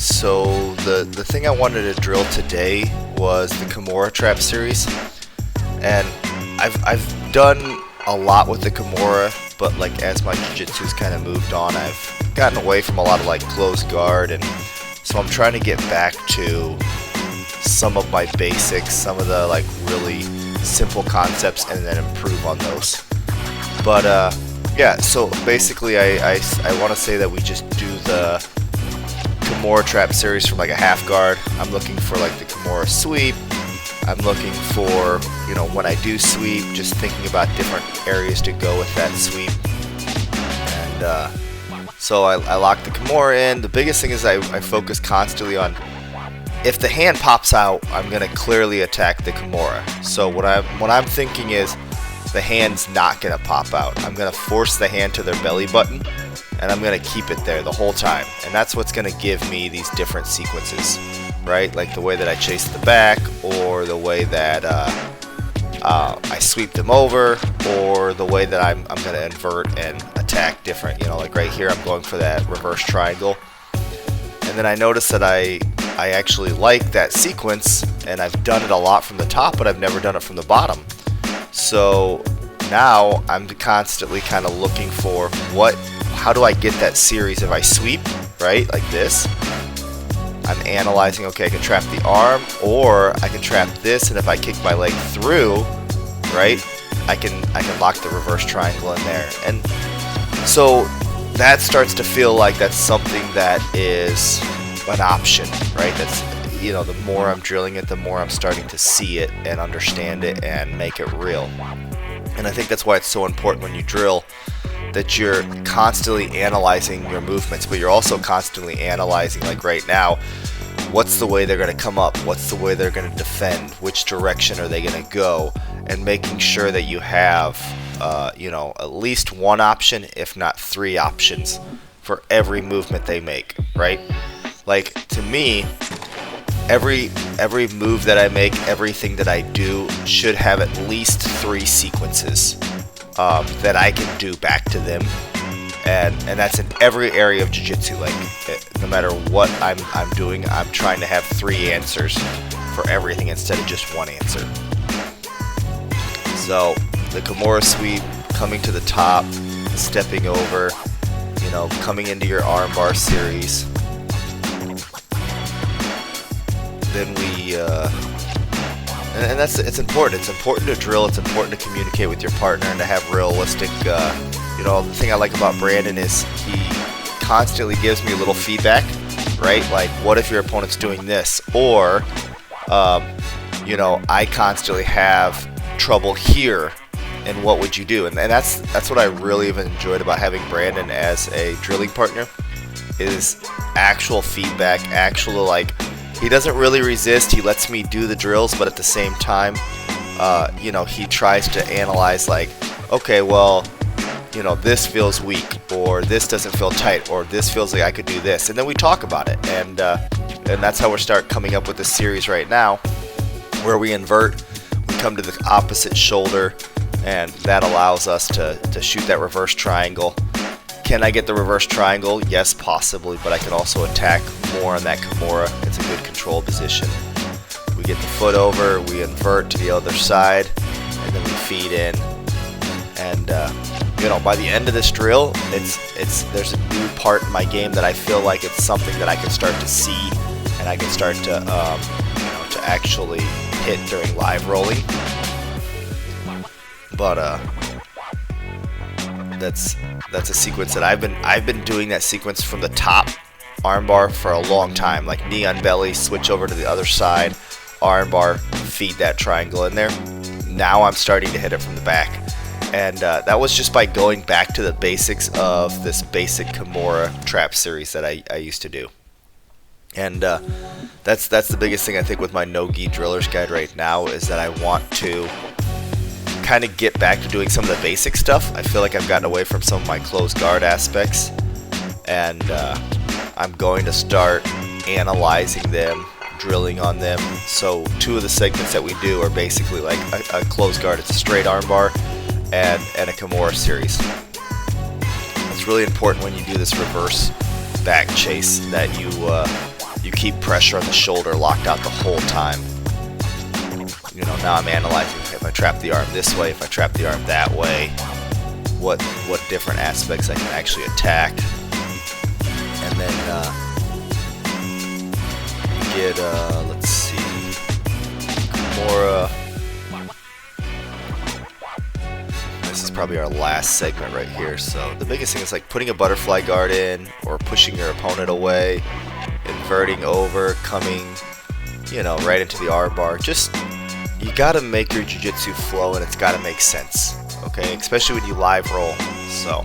So the thing I wanted to drill today was the Kimura trap series, and I've done a lot with the Kimura, but like as my jiu-jitsu's kind of moved on, I've gotten away from a lot of like closed guard, and so I'm trying to get back to some of my basics, some of the like really simple concepts, and then improve on those. But yeah, so basically I want to say that we just do the Kimura trap series from like a half guard. I'm looking for like the Kimura sweep. I'm looking for, you know, when I do sweep, just thinking about different areas to go with that sweep. And so I lock the Kimura in. The biggest thing is I focus constantly on, if the hand pops out, I'm going to clearly attack the Kimura. So what I'm thinking is the hand's not going to pop out. I'm going to force the hand to their belly button, and I'm going to keep it there the whole time. And that's what's going to give me these different sequences, right? Like the way that I chase the back, or the way that I sweep them over, or the way that I'm going to invert and attack different. You know, like right here I'm going for that reverse triangle. And then I notice that I actually like that sequence, and I've done it a lot from the top, but I've never done it from the bottom. So now I'm constantly kind of looking for how do I get that series if I sweep, right, like this. I'm analyzing, okay, I can trap the arm, or I can trap this, and if I kick my leg through, right, I can lock the reverse triangle in there. And so that starts to feel like that's something that is an option, right? That's, you know, the more I'm drilling it, the more I'm starting to see it and understand it and make it real. And I think that's why it's so important when you drill that you're constantly analyzing your movements, but you're also constantly analyzing, like right now, what's the way they're going to come up, what's the way they're going to defend, which direction are they going to go, and making sure that you have you know, at least one option, if not three options, for every movement they make, right? Like, to me, every move that I make, everything that I do should have at least three sequences that I can do back to them, and that's in every area of jiu-jitsu. Like, no matter what I'm doing, I'm trying to have three answers for everything instead of just one answer. So the Kimura sweep, coming to the top, stepping over, you know, coming into your armbar series. Then we and it's important. It's important to drill. It's important to communicate with your partner and to have realistic. You know, the thing I like about Brandon is he constantly gives me a little feedback, right? Like, what if your opponent's doing this? Or, you know, I constantly have trouble here, and what would you do? And that's what I really have enjoyed about having Brandon as a drilling partner, is actual feedback, actual, like, he doesn't really resist. He lets me do the drills, but at the same time, you know, he tries to analyze, like, okay, well, you know, this feels weak, or this doesn't feel tight, or this feels like I could do this, and then we talk about it, and that's how we're coming up with this series right now, where we invert, we come to the opposite shoulder, and that allows us to shoot that reverse triangle. Can I get the reverse triangle? Yes, possibly, but I can also attack more on that Kimura. It's a good control position. We get the foot over, we invert to the other side, and then we feed in. And you know, by the end of this drill, there's a new part in my game that I feel like it's something that I can start to see, and I can start to you know, to actually hit during live rolling. But that's a sequence that I've been doing that sequence from the top armbar for a long time, like knee on belly, switch over to the other side, armbar, feed that triangle in there. Now I'm starting to hit it from the back, and that was just by going back to the basics of this basic Kimura trap series that I used to do. And that's the biggest thing I think with my NoGi Driller's Guide right now, is that I want to kind of get back to doing some of the basic stuff. I feel like I've gotten away from some of my closed guard aspects, and I'm going to start analyzing them, drilling on them. So two of the segments that we do are basically like a closed guard. It's a straight armbar and a Kimura series. It's really important when you do this reverse back chase that you keep pressure on the shoulder locked out the whole time. You know, now I'm analyzing if I trap the arm this way, if I trap the arm that way, what different aspects I can actually attack. And then get, let's see, Kimura. This is probably our last segment right here. So the biggest thing is like putting a butterfly guard in or pushing your opponent away, inverting over, coming, you know, right into the arm bar. Just, you gotta make your jiu-jitsu flow and it's gotta make sense, okay? Especially when you live roll, so.